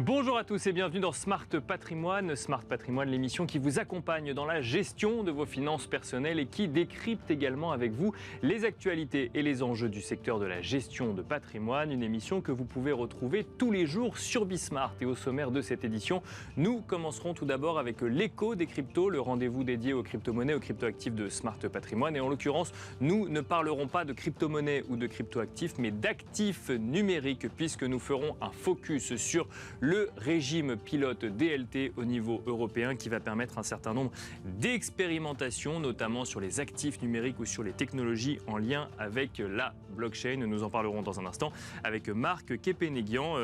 Bonjour à tous et bienvenue dans Smart Patrimoine. Smart Patrimoine, l'émission qui vous accompagne dans la gestion de vos finances personnelles et qui décrypte également avec vous les actualités et les enjeux du secteur de la gestion de patrimoine. Une émission que vous pouvez retrouver tous les jours sur Bismart. Et au sommaire de cette édition, nous commencerons tout d'abord avec l'écho des cryptos, le rendez-vous dédié aux crypto-monnaies, aux crypto-actifs de Smart Patrimoine. Et en l'occurrence, nous ne parlerons pas de crypto-monnaies ou de crypto-actifs, mais d'actifs numériques, puisque nous ferons un focus sur le régime pilote DLT au niveau européen qui va permettre un certain nombre d'expérimentations, notamment sur les actifs numériques ou sur les technologies en lien avec la blockchain. Nous en parlerons dans un instant avec Marc Kepenegian,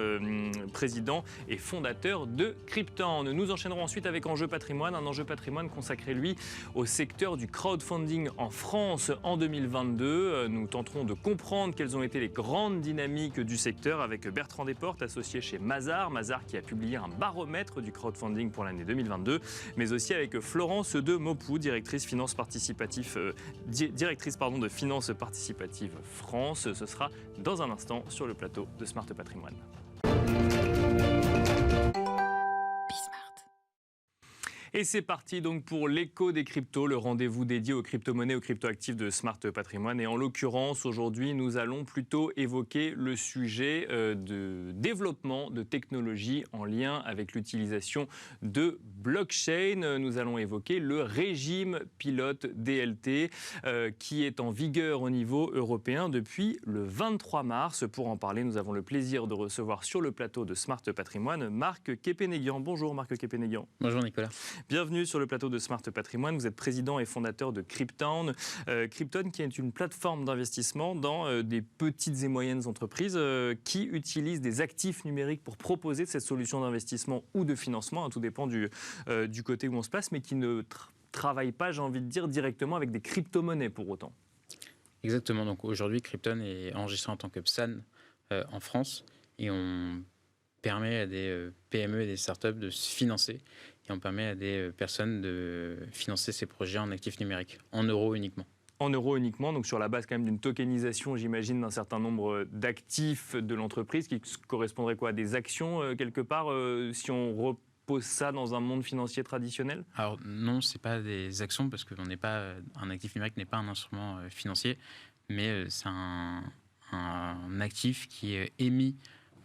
président et fondateur de Cryptown. Nous enchaînerons ensuite avec Enjeu Patrimoine, un enjeu patrimoine consacré, lui, au secteur du crowdfunding en France en 2022. Nous tenterons de comprendre quelles ont été les grandes dynamiques du secteur avec Bertrand Desportes, associé chez Mazars qui a publié un baromètre du crowdfunding pour l'année 2022, mais aussi avec Florence de Maupoux, directrice de finances participative France. Ce sera dans un instant sur le plateau de Smart Patrimoine. Et c'est parti donc pour l'écho des cryptos, le rendez-vous dédié aux crypto-monnaies, aux crypto-actifs de Smart Patrimoine. Et en l'occurrence, aujourd'hui, nous allons plutôt évoquer le sujet de développement de technologies en lien avec l'utilisation de blockchain. Nous allons évoquer le régime pilote DLT qui est en vigueur au niveau européen depuis le 23 mars. Pour en parler, nous avons le plaisir de recevoir sur le plateau de Smart Patrimoine Marc Kepenegian. Bonjour Marc Kepenegian. Bonjour Nicolas. Bienvenue sur le plateau de Smart Patrimoine. Vous êtes président et fondateur de Cryptown. Cryptown qui est une plateforme d'investissement dans des petites et moyennes entreprises qui utilisent des actifs numériques pour proposer cette solution d'investissement ou de financement, hein, tout dépend du côté où on se place, mais qui ne travaillent pas, j'ai envie de dire, directement avec des crypto-monnaies pour autant. Exactement. Donc aujourd'hui, Cryptown est enregistré en tant que PSAN en France et on permet à des PME et des startups de se financer et on permet à des personnes de financer ces projets en actifs numériques, en euros uniquement. En euros uniquement, donc sur la base quand même d'une tokenisation, j'imagine, d'un certain nombre d'actifs de l'entreprise qui correspondrait quoi à des actions quelque part, si on repose ça dans un monde financier traditionnel? Alors non, c'est pas des actions parce qu'on n'est pas un actif numérique n'est pas un instrument financier, mais c'est un actif qui est émis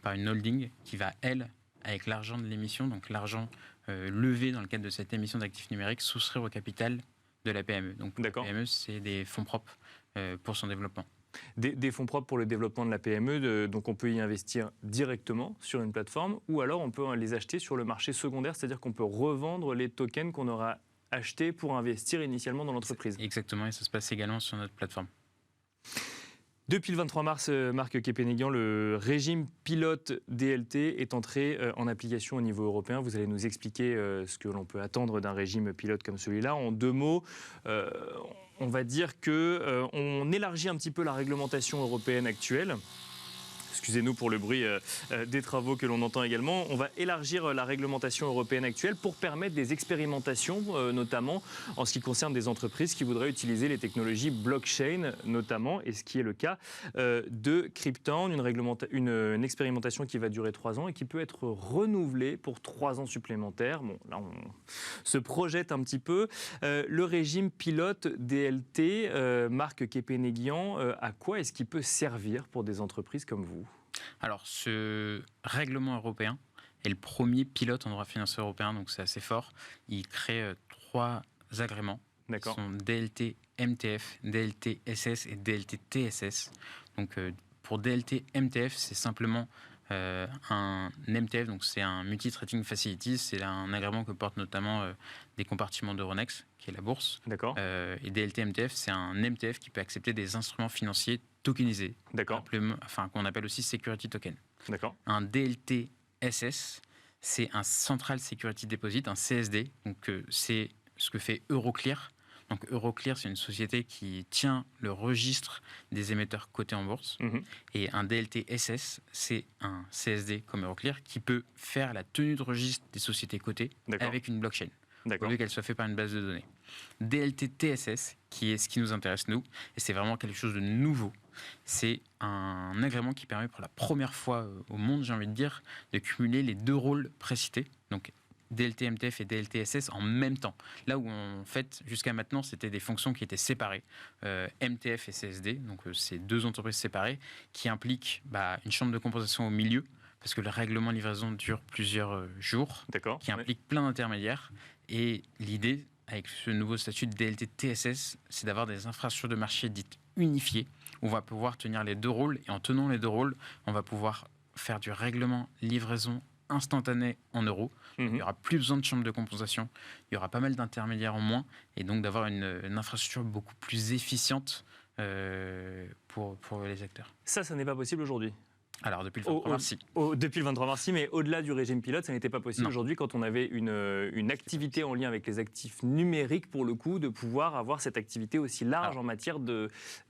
par une holding qui va, elle, avec l'argent de l'émission, donc l'argent levé dans le cadre de cette émission d'actifs numériques, souscrire au capital de la PME. Donc la PME, c'est des fonds propres pour son développement. Des fonds propres pour le développement de la PME, donc on peut y investir directement sur une plateforme ou alors on peut les acheter sur le marché secondaire, c'est-à-dire qu'on peut revendre les tokens qu'on aura achetés pour investir initialement dans l'entreprise. Exactement, et ça se passe également sur notre plateforme. Depuis le 23 mars, Marc Kepenegian, le régime pilote DLT est entré en application au niveau européen. Vous allez nous expliquer ce que l'on peut attendre d'un régime pilote comme celui-là. En deux mots, on va dire qu'on élargit un petit peu la réglementation européenne actuelle. Excusez-nous pour le bruit des travaux que l'on entend également. On va élargir la réglementation européenne actuelle pour permettre des expérimentations, notamment en ce qui concerne des entreprises qui voudraient utiliser les technologies blockchain, notamment, et ce qui est le cas de Cryptown, une expérimentation qui va durer 3 ans et qui peut être renouvelée pour 3 ans supplémentaires. Bon, là, on se projette un petit peu. Le régime pilote DLT, Marc Kepenegian, à quoi est-ce qu'il peut servir pour des entreprises comme vous ? Alors, ce règlement européen est le premier pilote en droit financier européen, donc c'est assez fort. Il crée 3 agréments. D'accord. Ce sont DLT MTF, DLT SS et DLT TSS. Donc, pour DLT MTF, c'est simplement un MTF, donc c'est un Multi-Trading Facilities. C'est un agrément que portent notamment des compartiments d'Euronext, qui est la bourse. D'accord. Et DLT MTF, c'est un MTF qui peut accepter des instruments financiers tokenisés, qu'on appelle aussi Security Token. D'accord. Un DLT SS, c'est un Central Security Deposit, un CSD. Donc c'est ce que fait Euroclear. Donc Euroclear, c'est une société qui tient le registre des émetteurs cotés en bourse. Mmh. Et un DLT SS, c'est un CSD comme Euroclear qui peut faire la tenue de registre des sociétés cotées avec une blockchain. D'accord. au lieu qu'elle soit faite par une base de données. DLT TSS, qui est ce qui nous intéresse nous, et c'est vraiment quelque chose de nouveau. C'est un agrément qui permet pour la première fois au monde, j'ai envie de dire, de cumuler les deux rôles précités, donc DLT MTF et DLT SS en même temps. Là où en fait, jusqu'à maintenant, c'était des fonctions qui étaient séparées, MTF et CSD, donc c'est deux entreprises séparées, qui impliquent une chambre de compensation au milieu, parce que le règlement de livraison dure plusieurs jours, qui implique plein d'intermédiaires. Et l'idée, avec ce nouveau statut de DLT TSS, c'est d'avoir des infrastructures de marché dites unifiées, où on va pouvoir tenir les deux rôles, et en tenant les deux rôles, on va pouvoir faire du règlement livraison instantané en euros. Il n'y aura plus besoin de chambre de compensation, il y aura pas mal d'intermédiaires en moins, et donc d'avoir une infrastructure beaucoup plus efficiente pour les acteurs. Ça n'est pas possible aujourd'hui. Alors, depuis le 23 mars, si. Depuis le 23 mars, si, mais au-delà du régime pilote, ça n'était pas possible aujourd'hui quand on avait une activité en lien avec les actifs numériques, pour le coup, de pouvoir avoir cette activité aussi large en matière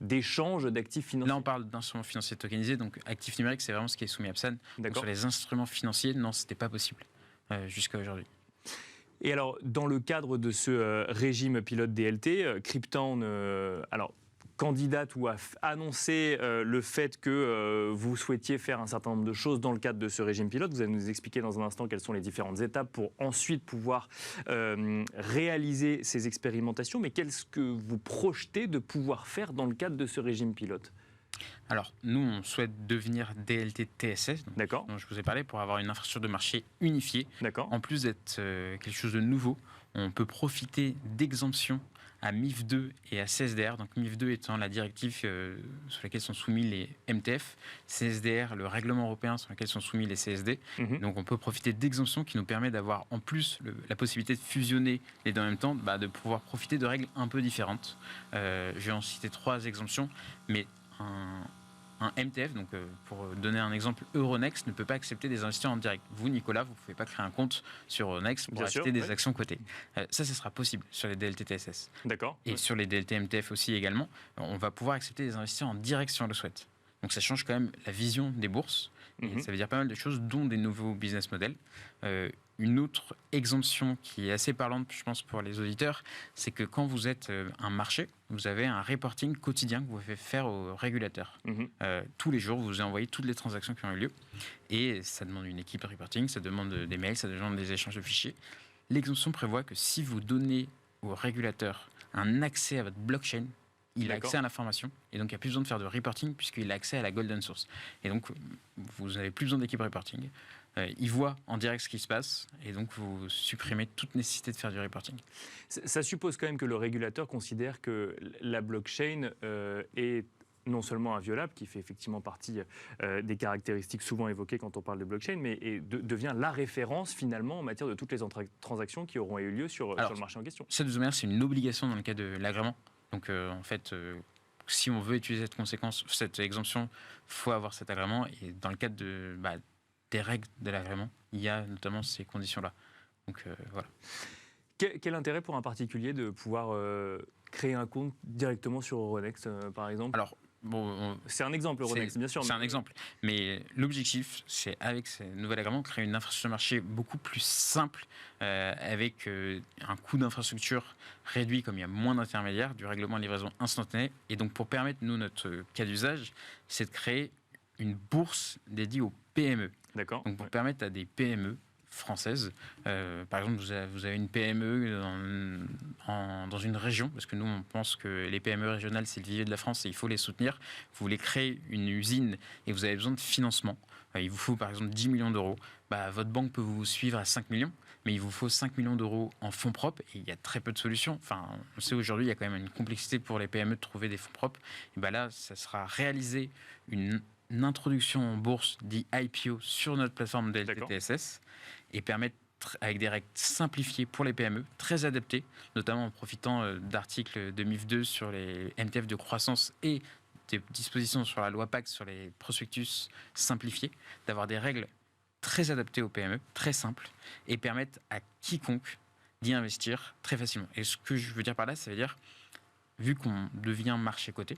d'échange d'actifs financiers. Là, on parle d'instruments financiers tokenisés, donc actifs numériques, c'est vraiment ce qui est soumis à PSAN. Donc, sur les instruments financiers, non, ce n'était pas possible jusqu'à aujourd'hui. Et alors, dans le cadre de ce régime pilote DLT, Cryptown, candidate ou a annoncé le fait que vous souhaitiez faire un certain nombre de choses dans le cadre de ce régime pilote. Vous allez nous expliquer dans un instant quelles sont les différentes étapes pour ensuite pouvoir réaliser ces expérimentations. Mais qu'est-ce que vous projetez de pouvoir faire dans le cadre de ce régime pilote ? Alors, nous, on souhaite devenir DLT TSS, dont je vous ai parlé, pour avoir une infrastructure de marché unifiée. En plus d'être quelque chose de nouveau, on peut profiter d'exemptions à MIF 2 et à CSDR. Donc MIF 2 étant la directive sur laquelle sont soumis les MTF, CSDR, le règlement européen sur lequel sont soumis les CSD. Donc on peut profiter d'exemptions qui nous permet d'avoir en plus la possibilité de fusionner les deux en même temps, de pouvoir profiter de règles un peu différentes. Je vais en citer 3 exemptions, mais un MTF, donc pour donner un exemple, Euronext ne peut pas accepter des investisseurs en direct. Vous, Nicolas, vous ne pouvez pas créer un compte sur Euronext pour acheter des actions cotées. Ça sera possible sur les DLT TSS. Et sur les DLT MTF aussi également, on va pouvoir accepter des investisseurs en direct si on le souhaite. Donc ça change quand même la vision des bourses. Et ça veut dire pas mal de choses, dont des nouveaux business models. Une autre exemption qui est assez parlante, je pense, pour les auditeurs, c'est que quand vous êtes un marché, vous avez un reporting quotidien que vous pouvez faire aux régulateurs. Tous les jours, vous envoyez toutes les transactions qui ont eu lieu. Et ça demande une équipe de reporting, ça demande des mails, ça demande des échanges de fichiers. L'exemption prévoit que si vous donnez au régulateur un accès à votre blockchain, il a accès à l'information, et donc il n'y a plus besoin de faire de reporting puisqu'il a accès à la golden source. Et donc, vous n'avez plus besoin d'équipe reporting. Il voit en direct ce qui se passe, et donc vous supprimez toute nécessité de faire du reporting. Ça suppose quand même que le régulateur considère que la blockchain est non seulement inviolable, qui fait effectivement partie des caractéristiques souvent évoquées quand on parle de blockchain, mais devient la référence finalement en matière de toutes les transactions qui auront eu lieu sur le marché en question. Ça, de toute manière, c'est une obligation dans le cas de l'agrément. Donc en fait, si on veut utiliser cette exemption, il faut avoir cet agrément. Et dans le cadre des règles de l'agrément, il y a notamment ces conditions-là. Donc voilà. Quel intérêt pour un particulier de pouvoir créer un compte directement sur Euronext, par exemple ? Alors, c'est un exemple, Euronext, bien sûr. C'est un exemple. Mais l'objectif, c'est, avec ce nouvel agrément, créer une infrastructure de marché beaucoup plus simple, avec un coût d'infrastructure réduit, comme il y a moins d'intermédiaires, du règlement de livraison instantané. Et donc, pour permettre, nous, notre cas d'usage, c'est de créer une bourse dédiée aux PME. Donc, pour permettre à des PME françaises. Par exemple, vous avez une PME dans une région, parce que nous, on pense que les PME régionales, c'est le vivier de la France et il faut les soutenir. Vous voulez créer une usine et vous avez besoin de financement. Il vous faut, par exemple, 10 millions d'euros. Votre banque peut vous suivre à 5 millions, mais il vous faut 5 millions d'euros en fonds propres et il y a très peu de solutions. Enfin, on sait aujourd'hui, il y a quand même une complexité pour les PME de trouver des fonds propres. Et là, ça sera réaliser une introduction en bourse, dit IPO, sur notre plateforme DLT TSS et permettre, avec des règles simplifiées pour les PME, très adaptées, notamment en profitant d'articles de MIF 2 sur les MTF de croissance et des dispositions sur la loi Pacte sur les prospectus simplifiés, d'avoir des règles très adaptées aux PME, très simples, et permettre à quiconque d'y investir très facilement. Et ce que je veux dire par là, ça veut dire, vu qu'on devient marché coté,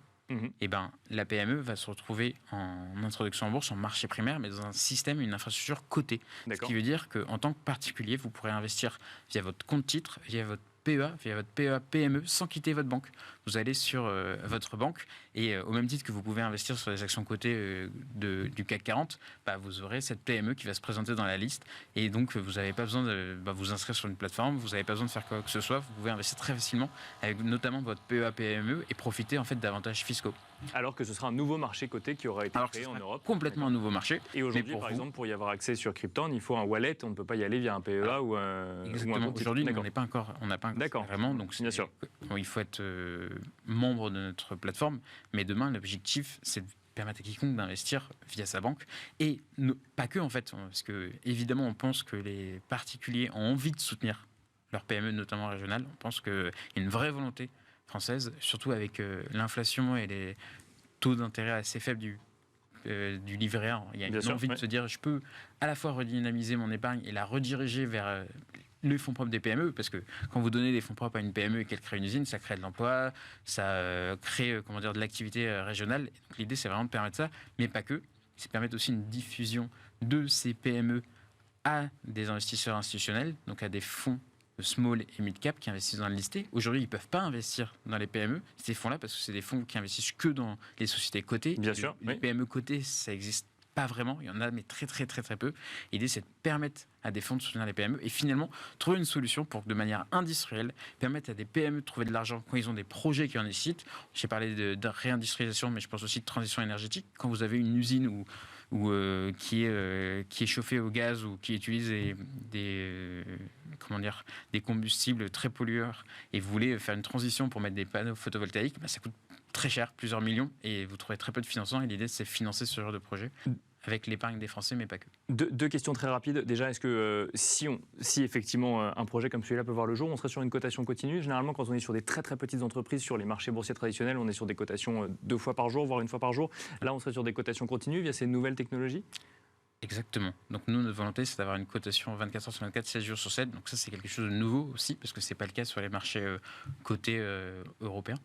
Et ben, la PME va se retrouver en introduction en bourse, en marché primaire, mais dans un système, une infrastructure cotée. Ce qui veut dire qu'en tant que particulier, vous pourrez investir via votre compte titre, via votre PEA PME, sans quitter votre banque. Vous allez sur votre banque et au même titre que vous pouvez investir sur les actions cotées du CAC 40, vous aurez cette PME qui va se présenter dans la liste et donc vous n'avez pas besoin de vous inscrire sur une plateforme, vous n'avez pas besoin de faire quoi que ce soit, vous pouvez investir très facilement avec notamment votre PEA PME et profiter en fait d'avantages fiscaux. Alors que ce sera un nouveau marché coté qui aura été créé en Europe. Complètement un nouveau marché. Et aujourd'hui, par exemple, pour y avoir accès sur Krypton, il faut un wallet. On ne peut pas y aller via un PEA ou un. Exactement. Aujourd'hui, on n'a pas encore vraiment. Donc, bien sûr. Il faut être membre de notre plateforme. Mais demain, l'objectif, c'est de permettre à quiconque d'investir via sa banque. Et pas que, en fait. Parce que, évidemment, on pense que les particuliers ont envie de soutenir leur PME, notamment régionale. On pense qu'il y a une vraie volonté française, surtout avec l'inflation et les taux d'intérêt assez faibles du livret A. Il y a une envie de se dire, je peux à la fois redynamiser mon épargne et la rediriger vers les fonds propres des PME, parce que quand vous donnez des fonds propres à une PME et qu'elle crée une usine, ça crée de l'emploi, ça crée de l'activité régionale. Donc, l'idée, c'est vraiment de permettre ça, mais pas que. C'est permettre aussi une diffusion de ces PME à des investisseurs institutionnels, donc à des fonds small et mid cap qui investissent dans le listé. Aujourd'hui, ils ne peuvent pas investir dans les PME, ces fonds-là, parce que c'est des fonds qui investissent que dans les sociétés cotées. Bien sûr. Les PME cotées, ça n'existe pas vraiment. Il y en a, mais très peu. L'idée, c'est de permettre à des fonds de soutenir les PME et finalement trouver une solution pour que, de manière industrielle, permettre à des PME de trouver de l'argent quand ils ont des projets qui en nécessitent. J'ai parlé de réindustrialisation, mais je pense aussi de transition énergétique. Quand vous avez une usine qui est chauffée au gaz ou qui utilise des combustibles très pollueurs et vous voulez faire une transition pour mettre des panneaux photovoltaïques, ça coûte très cher, plusieurs millions, et vous trouvez très peu de financement. Et l'idée, c'est de financer ce genre de projet avec l'épargne des Français, mais pas que. Deux questions très rapides. Déjà, est-ce que si effectivement un projet comme celui-là peut voir le jour, on serait sur une cotation continue? Généralement, quand on est sur des très très petites entreprises, sur les marchés boursiers traditionnels, on est sur des cotations 2 fois par jour, voire 1 fois par jour. Là, on serait sur des cotations continues via ces nouvelles technologies? Exactement. Donc nous, notre volonté, c'est d'avoir une cotation 24 heures sur 24, 16 jours sur 7. Donc ça, c'est quelque chose de nouveau aussi, parce que ce n'est pas le cas sur les marchés cotés européens.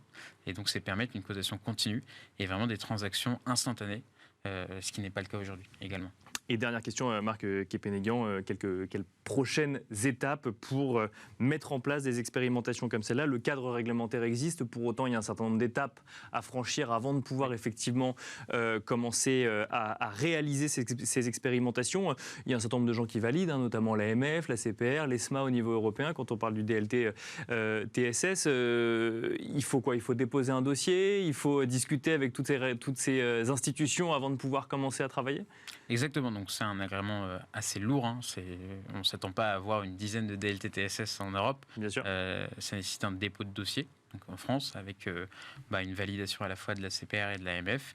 Et donc, c'est permettre une cotation continue et vraiment des transactions instantanées, ce qui n'est pas le cas aujourd'hui également. Et dernière question, Marc Kepenegan, quelles prochaines étapes pour mettre en place des expérimentations comme celle-là? Le cadre réglementaire existe, pour autant il y a un certain nombre d'étapes à franchir avant de pouvoir effectivement commencer à réaliser ces expérimentations. Il y a un certain nombre de gens qui valident, notamment l'AMF, la CPR, l'ESMA au niveau européen. Quand on parle du DLT TSS, il faut quoi? Il faut déposer un dossier, il faut discuter avec toutes ces institutions avant de pouvoir commencer à travailler? Exactement, donc c'est un agrément assez lourd. On ne s'attend pas à avoir une dizaine de DLT TSS en Europe. Bien sûr. Ça nécessite un dépôt de dossier donc en France avec une validation à la fois de la CPR et de l'AMF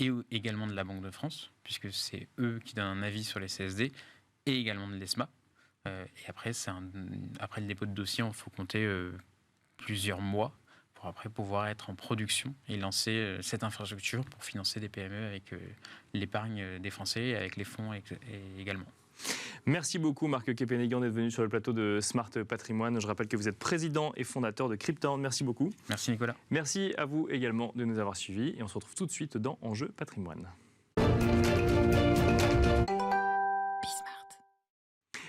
et également de la Banque de France, puisque c'est eux qui donnent un avis sur les CSD, et également de l'ESMA. Et après le dépôt de dossier, il faut compter plusieurs mois pour après pouvoir être en production et lancer cette infrastructure pour financer des PME avec l'épargne des Français et avec les fonds également. Merci beaucoup Marc Kepenegan d'être venu sur le plateau de Smart Patrimoine. Je rappelle que vous êtes président et fondateur de Krypton. Merci beaucoup. Merci Nicolas. Merci à vous également de nous avoir suivis et on se retrouve tout de suite dans Enjeu Patrimoine.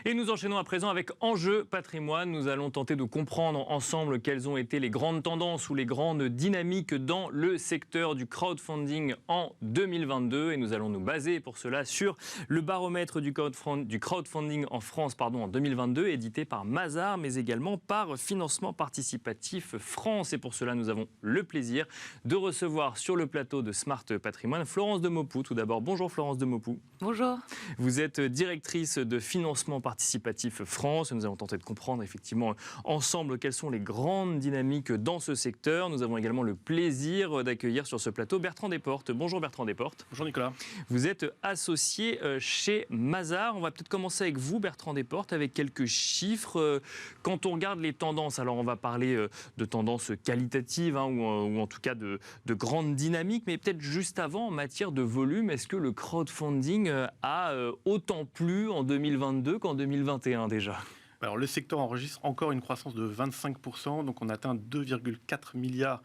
Et nous enchaînons à présent avec Enjeu Patrimoine. Nous allons tenter de comprendre ensemble quelles ont été les grandes tendances ou les grandes dynamiques dans le secteur du crowdfunding en 2022. Et nous allons nous baser pour cela sur le baromètre du crowdfunding en France en 2022, édité par Mazars, mais également par Financement Participatif France. Et pour cela, nous avons le plaisir de recevoir sur le plateau de Smart Patrimoine Florence Demopou. Tout d'abord, bonjour Florence Demopou. Bonjour. Vous êtes directrice de Financement Participatif France. Nous allons tenter de comprendre effectivement ensemble quelles sont les grandes dynamiques dans ce secteur. Nous avons également le plaisir d'accueillir sur ce plateau Bertrand Desportes. Bonjour Bertrand Desportes. Bonjour Nicolas. Vous êtes associé chez Mazars. On va peut-être commencer avec vous Bertrand Desportes avec quelques chiffres. Quand on regarde les tendances, alors on va parler de tendances qualitatives ou en tout cas de grandes dynamiques, mais peut-être juste avant en matière de volume, est-ce que le crowdfunding a autant plu en 2022 qu'en 2021 déjà? Alors, le secteur enregistre encore une croissance de 25%, donc on atteint 2,4 milliards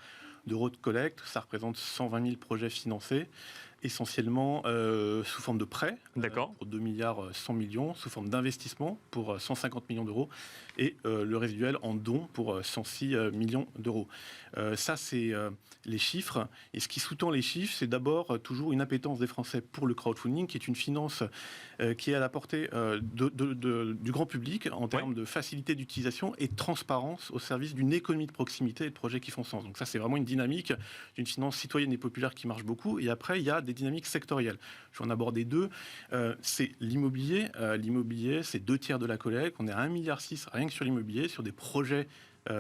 d'euros de collecte. Ça représente 120 000 projets financés, essentiellement sous forme de prêts pour 2 milliards 100 millions, sous forme d'investissement pour 150 millions d'euros et le résiduel en dons pour 106 millions d'euros. Ça, c'est les chiffres. Et ce qui sous-tend les chiffres, c'est d'abord toujours une appétence des Français pour le crowdfunding, qui est une finance qui est à la portée du grand public en termes de facilité d'utilisation et de transparence au service d'une économie de proximité et de projets qui font sens. Donc ça, c'est vraiment une dynamique d'une finance citoyenne et populaire qui marche beaucoup. Et après, il y a des dynamiques sectorielles. Je vais en aborder deux. C'est l'immobilier. L'immobilier, c'est 2 tiers de la collecte. On est à 1,6 milliard rien que sur l'immobilier, sur des projets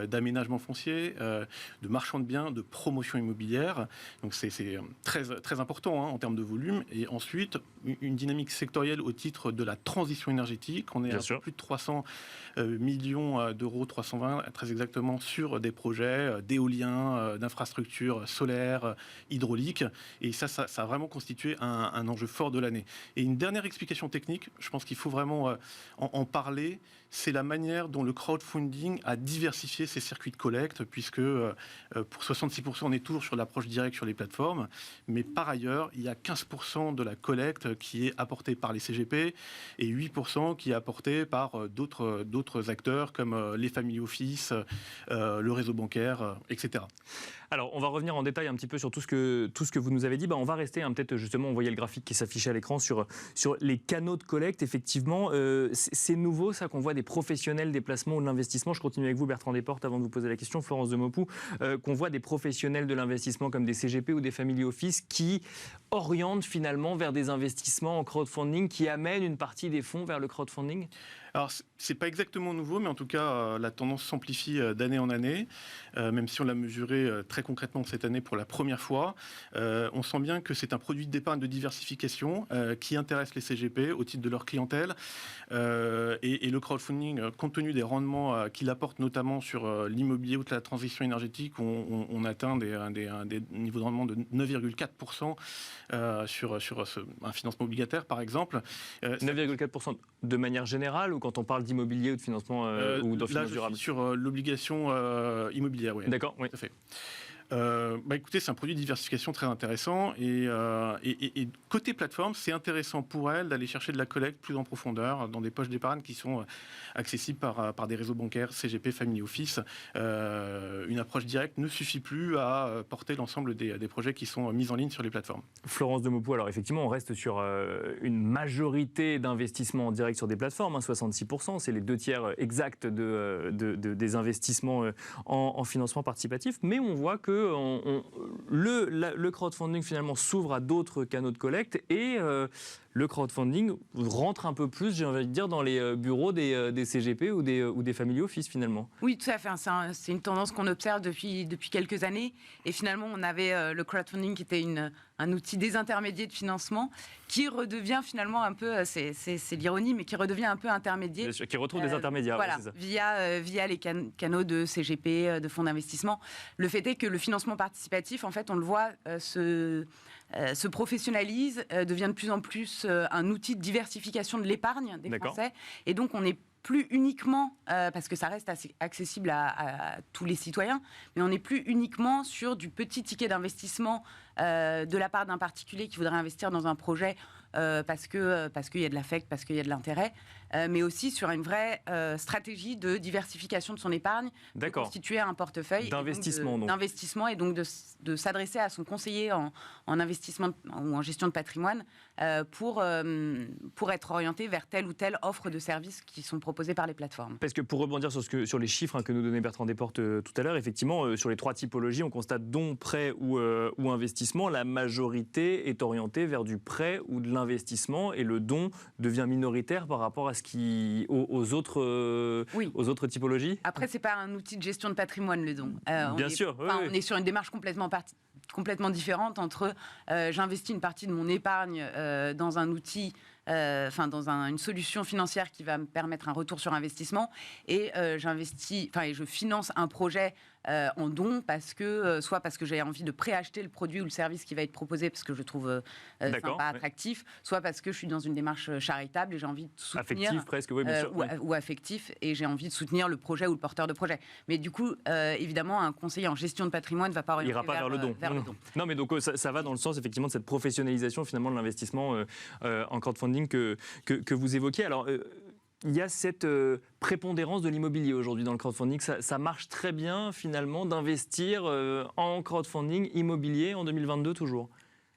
d'aménagement foncier, de marchand de biens, de promotion immobilière. Donc c'est très, très important en termes de volume. Et ensuite, une dynamique sectorielle au titre de la transition énergétique. On est à plus de 300 millions d'euros, 320 très exactement, sur des projets d'éolien, d'infrastructures solaires, hydrauliques. Et ça a vraiment constitué un enjeu fort de l'année. Et une dernière explication technique, je pense qu'il faut vraiment en parler, c'est la manière dont le crowdfunding a diversifié ses circuits de collecte, puisque pour 66%, on est toujours sur l'approche directe sur les plateformes, mais par ailleurs, il y a 15% de la collecte qui est apportée par les CGP et 8% qui est apportée par d'autres acteurs comme les family office, le réseau bancaire, etc. Alors, on va revenir en détail un petit peu sur tout ce que vous nous avez dit. On va rester, peut-être justement, on voyait le graphique qui s'affichait à l'écran sur les canaux de collecte. Effectivement, c'est nouveau ça qu'on voit des professionnels des placements ou de l'investissement. Je continue avec vous, Bertrand Desportes, avant de vous poser la question, Florence Demopou, qu'on voit des professionnels de l'investissement comme des CGP ou des family office qui orientent finalement vers des investissements en crowdfunding, qui amènent une partie des fonds vers le crowdfunding. Alors, c'est pas exactement nouveau, mais en tout cas, la tendance s'amplifie d'année en année, même si on l'a mesuré très concrètement cette année pour la première fois. On sent bien que c'est un produit d'épargne de diversification qui intéresse les CGP au titre de leur clientèle. Et le crowdfunding, compte tenu des rendements qu'il apporte, notamment sur l'immobilier ou de la transition énergétique, on atteint des niveaux de rendement de 9,4% sur un financement obligataire, par exemple. 9,4% de manière générale, ou quand on parle d'immobilier ou de financement ou de finance durable? Sur l'obligation immobilière, oui. D'accord, oui. Tout à fait. Écoutez, c'est un produit de diversification très intéressant et côté plateforme, c'est intéressant pour elle d'aller chercher de la collecte plus en profondeur dans des poches d'épargne qui sont accessibles par des réseaux bancaires, CGP, Family Office. Une approche directe ne suffit plus à porter l'ensemble des projets qui sont mis en ligne sur les plateformes. Florence Demopou, alors effectivement, on reste sur une majorité d'investissements en direct sur des plateformes, 66%, c'est les 2 tiers exacts des investissements en financement participatif, mais on voit que le crowdfunding finalement s'ouvre à d'autres canaux de collecte et le crowdfunding rentre un peu plus, j'ai envie de dire, dans les bureaux des CGP ou des family office finalement. Oui, tout à fait. C'est une tendance qu'on observe depuis quelques années. Et finalement, on avait le crowdfunding qui était un outil désintermédié de financement qui redevient finalement un peu, c'est l'ironie, mais qui redevient un peu intermédiaire. Bien sûr, qui retrouve des intermédiaires. Voilà, c'est ça. via les canaux de CGP, de fonds d'investissement. Le fait est que le financement participatif, en fait, on le voit se professionnalise, devient de plus en plus un outil de diversification de l'épargne des Français. Et donc, on n'est plus uniquement, parce que ça reste assez accessible à tous les citoyens, mais on n'est plus uniquement sur du petit ticket d'investissement de la part d'un particulier qui voudrait investir dans un projet parce qu'il y a de l'affect, parce qu'il y a de l'intérêt, mais aussi sur une vraie stratégie de diversification de son épargne, de constituer un portefeuille d'investissement et donc de s'adresser à son conseiller en investissement ou en gestion de patrimoine pour être orienté vers telle ou telle offre de services qui sont proposés par les plateformes. Parce que pour rebondir sur les chiffres que nous donnait Bertrand Desportes tout à l'heure, effectivement, sur les 3 typologies, on constate don, prêt ou investissement. La majorité est orientée vers du prêt ou de l'investissement et le don devient minoritaire par rapport à aux autres typologies. Après, c'est pas un outil de gestion de patrimoine, le don. Bien sûr. On est sur une démarche complètement différente entre j'investis une partie de mon épargne dans un outil, dans une solution financière qui va me permettre un retour sur investissement et je finance un projet en don soit parce que j'ai envie de préacheter le produit ou le service qui va être proposé parce que je le trouve sympa, attractif, soit parce que je suis dans une démarche charitable et j'ai envie de soutenir... Affectif presque, oui, bien sûr. Ou affectif, et j'ai envie de soutenir le projet ou le porteur de projet. Mais du coup, évidemment, un conseiller en gestion de patrimoine ne va pas orienter vers le don. Non, mais donc ça va dans le sens effectivement de cette professionnalisation finalement de l'investissement en crowdfunding que vous évoquez. Alors, il y a cette prépondérance de l'immobilier aujourd'hui dans le crowdfunding. Ça marche très bien finalement d'investir en crowdfunding immobilier en 2022 toujours.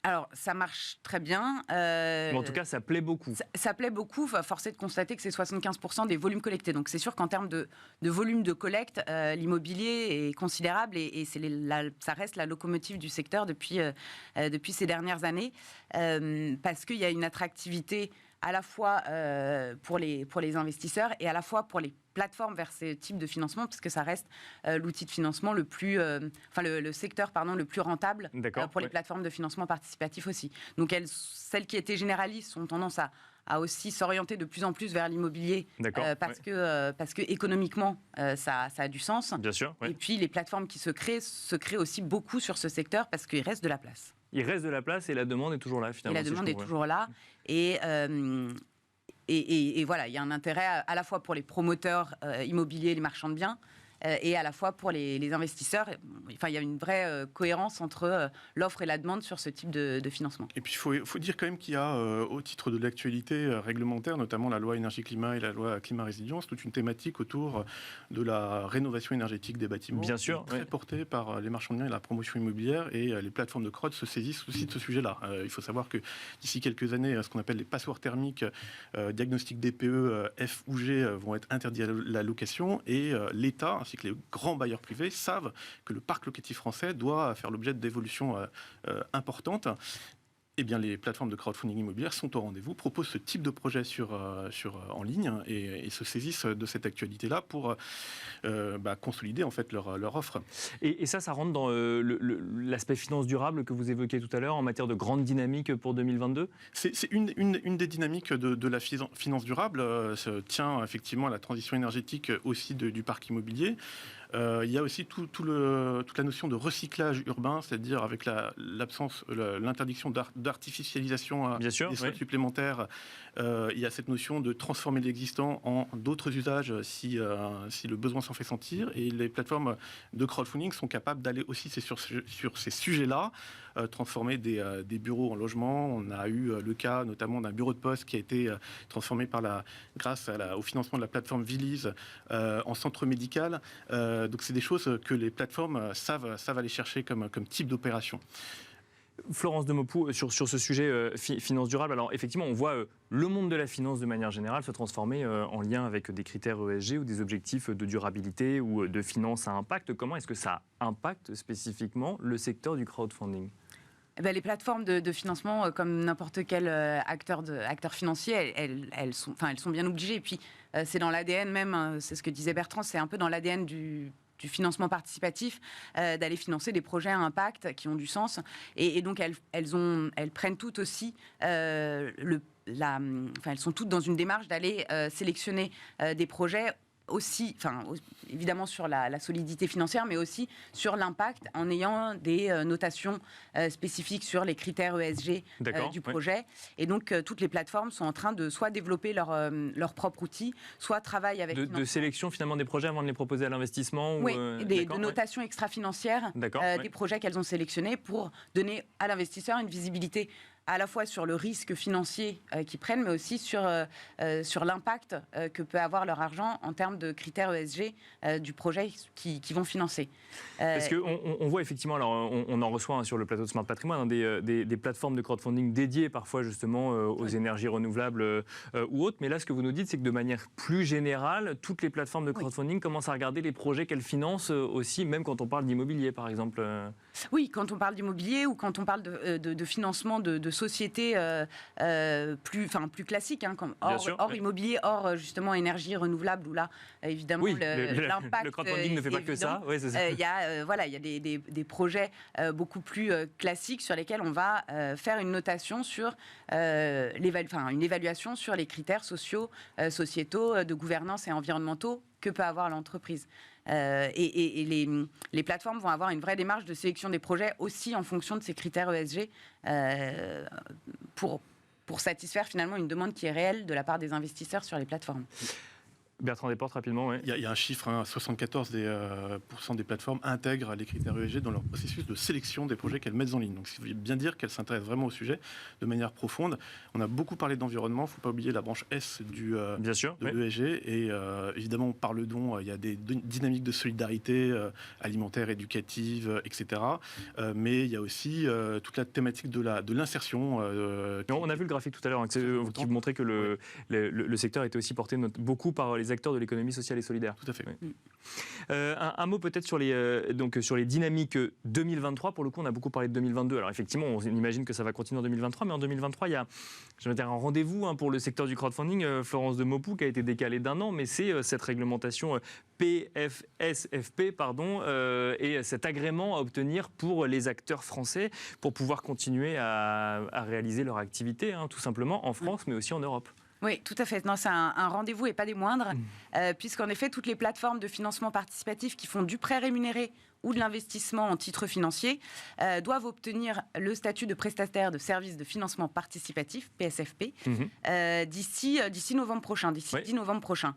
Alors, ça marche très bien. Mais en tout cas, ça plaît beaucoup. Ça plaît beaucoup. Force est de constater que c'est 75% des volumes collectés. Donc, c'est sûr qu'en termes de volume de collecte, l'immobilier est considérable et ça reste la locomotive du secteur depuis ces dernières années parce qu'il y a une attractivité à la fois pour les investisseurs et à la fois pour les plateformes vers ce type de financement, parce que ça reste l'outil de financement le secteur le plus rentable pour les plateformes de financement participatif aussi. Donc celles qui étaient généralistes ont tendance à aussi s'orienter de plus en plus vers l'immobilier parce que économiquement ça a du sens. Bien sûr. Et puis les plateformes qui se créent aussi beaucoup sur ce secteur parce qu'il reste de la place. Il reste de la place et la demande est toujours là finalement. Et la demande est toujours là. Et voilà, il y a un intérêt à la fois pour les promoteurs immobiliers, les marchands de biens, et à la fois pour les investisseurs. Enfin, il y a une vraie cohérence entre l'offre et la demande sur ce type de financement. Et puis, il faut dire quand même qu'il y a, au titre de l'actualité réglementaire, notamment la loi énergie-climat et la loi climat-résilience, toute une thématique autour de la rénovation énergétique des bâtiments. Bien sûr. Très portée par les marchands de biens et la promotion immobilière. Et les plateformes de crowd se saisissent aussi de ce sujet-là. Il faut savoir que d'ici quelques années, ce qu'on appelle les passoires thermiques, diagnostics DPE, F ou G vont être interdits à la location. Et l'État, ainsi que les grands bailleurs privés, savent que le parc locatif français doit faire l'objet d'évolutions importantes. Eh bien, les plateformes de crowdfunding immobilière sont au rendez-vous, proposent ce type de projet en ligne et se saisissent de cette actualité-là pour consolider en fait leur offre. Et ça rentre dans l'aspect finance durable que vous évoquiez tout à l'heure en matière de grande dynamique pour 2022 ? C'est une des dynamiques de la finance durable. Tient effectivement à la transition énergétique aussi du parc immobilier. Il y a aussi toute la notion de recyclage urbain, c'est-à-dire avec l'interdiction d'artificialisation des sols supplémentaires. Il y a cette notion de transformer l'existant en d'autres usages si le besoin s'en fait sentir. Et les plateformes de crowdfunding sont capables d'aller aussi sur ces sujets-là, transformer des bureaux en logements. On a eu le cas notamment d'un bureau de poste qui a été transformé grâce au financement de la plateforme Viliz en centre médical. Donc c'est des choses que les plateformes savent aller chercher comme type d'opération. Florence Demopoux, sur ce sujet finance durable, alors effectivement on voit le monde de la finance de manière générale se transformer en lien avec des critères ESG ou des objectifs de durabilité ou de finance à impact. Comment est-ce que ça impacte spécifiquement le secteur du crowdfunding ? Les plateformes de financement, comme n'importe quel acteur financier, elles sont bien obligées. Et puis, c'est dans l'ADN même, c'est ce que disait Bertrand, c'est un peu dans l'ADN du financement participatif, d'aller financer des projets à impact qui ont du sens. Et donc, elles prennent toutes aussi elles sont toutes dans une démarche d'aller sélectionner des projets aussi, évidemment sur la solidité financière, mais aussi sur l'impact en ayant des notations spécifiques sur les critères ESG du projet. Ouais. Et donc, toutes les plateformes sont en train de soit développer leur propre outil, soit travaillent avec... De sélection finalement des projets avant de les proposer à l'investissement Oui, de notation extra-financière des projets qu'elles ont sélectionnés pour donner à l'investisseur une visibilité à la fois sur le risque financier qu'ils prennent, mais aussi sur l'impact que peut avoir leur argent en termes de critères ESG du projet qu'ils vont financer. Parce qu'on voit effectivement, alors on en reçoit sur le plateau de Smart Patrimoine des plateformes de crowdfunding dédiées parfois justement aux énergies renouvelables ou autres, mais là ce que vous nous dites c'est que de manière plus générale, toutes les plateformes de crowdfunding commencent à regarder les projets qu'elles financent aussi, même quand on parle d'immobilier par exemple. Oui, quand on parle d'immobilier ou quand on parle de financement de sociétés plus classiques, comme hors immobilier, hors justement énergie renouvelable, où là, évidemment, l'impact... Le crowdfunding ne fait pas que ça. Oui, c'est ça. Il y a des projets beaucoup plus classiques sur lesquels on va faire une notation sur une évaluation sur les critères sociaux, sociétaux, de gouvernance et environnementaux que peut avoir l'entreprise. Et les plateformes vont avoir une vraie démarche de sélection des projets aussi en fonction de ces critères ESG pour satisfaire finalement une demande qui est réelle de la part des investisseurs sur les plateformes. Bertrand Desportes, rapidement. Ouais. Il y a un chiffre, 74% des plateformes intègrent les critères ESG dans leur processus de sélection des projets qu'elles mettent en ligne. Donc, ça veut bien dire qu'elles s'intéressent vraiment au sujet de manière profonde. On a beaucoup parlé d'environnement, il ne faut pas oublier la branche S de l'ESG. Et évidemment, par le don, il y a des dynamiques de solidarité alimentaire, éducative, etc. Mais il y a aussi toute la thématique de l'insertion. On a vu le graphique tout à l'heure qui montrait que le secteur était aussi porté beaucoup par les acteurs de l'économie sociale et solidaire. Tout à fait. Oui. Un mot peut-être sur les dynamiques 2023. Pour le coup, on a beaucoup parlé de 2022. Alors effectivement, on imagine que ça va continuer en 2023, mais en 2023, il y a un rendez-vous pour le secteur du crowdfunding, Florence de Maupoux, qui a été décalé d'1 an, mais c'est cette réglementation PFSFP, et cet agrément à obtenir pour les acteurs français pour pouvoir continuer à réaliser leur activité, tout simplement, en France, mais aussi en Europe. Oui, tout à fait. Non, c'est un rendez-vous et pas des moindres, puisqu'en effet, toutes les plateformes de financement participatif qui font du prêt rémunéré ou de l'investissement en titres financiers doivent obtenir le statut de prestataire de services de financement participatif, PSFP, d'ici novembre prochain, d'ici 10 novembre prochain.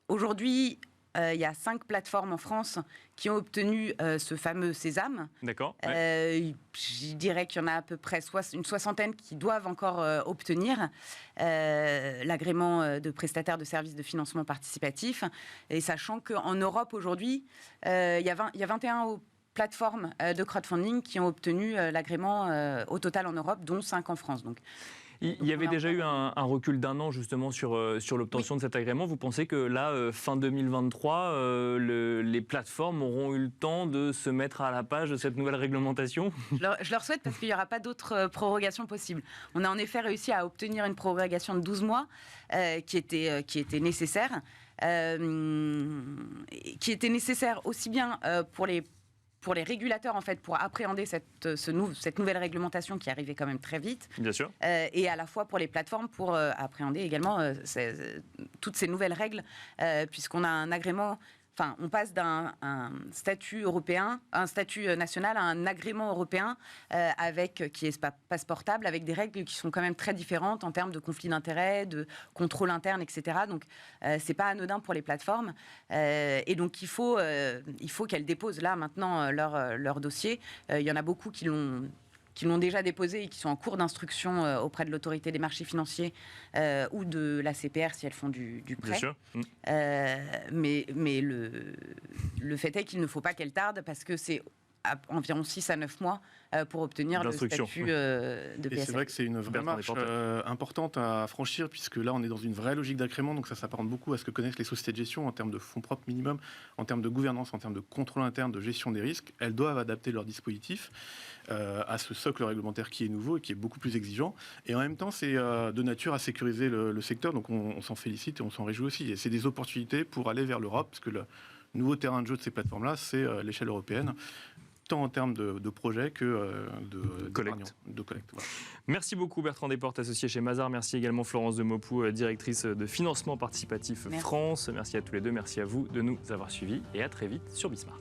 Aujourd'hui, il y a 5 plateformes en France qui ont obtenu ce fameux Sésame. D'accord. Je dirais qu'il y en a à peu près une soixantaine qui doivent encore obtenir l'agrément de prestataire de services de financement participatif. Et sachant qu'en Europe, aujourd'hui, il y a 21 plateformes de crowdfunding qui ont obtenu l'agrément au total en Europe, dont 5 en France. Donc, il y avait déjà eu un recul d'1 an justement sur l'obtention de cet agrément. Vous pensez que là, fin 2023, les plateformes auront eu le temps de se mettre à la page de cette nouvelle réglementation ? Je leur souhaite, parce qu'il n'y aura pas d'autres prorogations possibles. On a en effet réussi à obtenir une prorogation de 12 mois qui était nécessaire. Qui était nécessaire aussi bien pour les régulateurs, en fait, pour appréhender cette nouvelle réglementation qui arrivait quand même très vite. Bien sûr. Et à la fois pour les plateformes, pour appréhender également toutes ces nouvelles règles, puisqu'on a un agrément... Enfin, on passe d'un statut européen, un statut national à un agrément européen qui est passeportable, avec des règles qui sont quand même très différentes en termes de conflit d'intérêts, de contrôle interne, etc. Donc, c'est pas anodin pour les plateformes. Et donc, il faut qu'elles déposent là maintenant leur dossier. Il y en a beaucoup qui l'ont déjà déposé et qui sont en cours d'instruction auprès de l'autorité des marchés financiers ou de la CPR si elles font du prêt. Bien sûr. Mais le fait est qu'il ne faut pas qu'elles tardent parce que c'est environ 6 à 9 mois pour obtenir le statut de PSF. Et c'est vrai que c'est une vraie marche importante à franchir, puisque là, on est dans une vraie logique d'agrément, donc ça s'apparente beaucoup à ce que connaissent les sociétés de gestion en termes de fonds propres minimum, en termes de gouvernance, en termes de contrôle interne, de gestion des risques. Elles doivent adapter leur dispositif à ce socle réglementaire qui est nouveau et qui est beaucoup plus exigeant. Et en même temps, c'est de nature à sécuriser le secteur, donc on s'en félicite et on s'en réjouit aussi. Et c'est des opportunités pour aller vers l'Europe, parce que le nouveau terrain de jeu de ces plateformes-là, c'est l'échelle européenne, tant en termes de projets que de collecte. Voilà. Merci beaucoup Bertrand Desportes, associé chez Mazars. Merci également Florence de Maupoux, directrice de financement participatif France. Merci à tous les deux, merci à vous de nous avoir suivis et à très vite sur Bismart.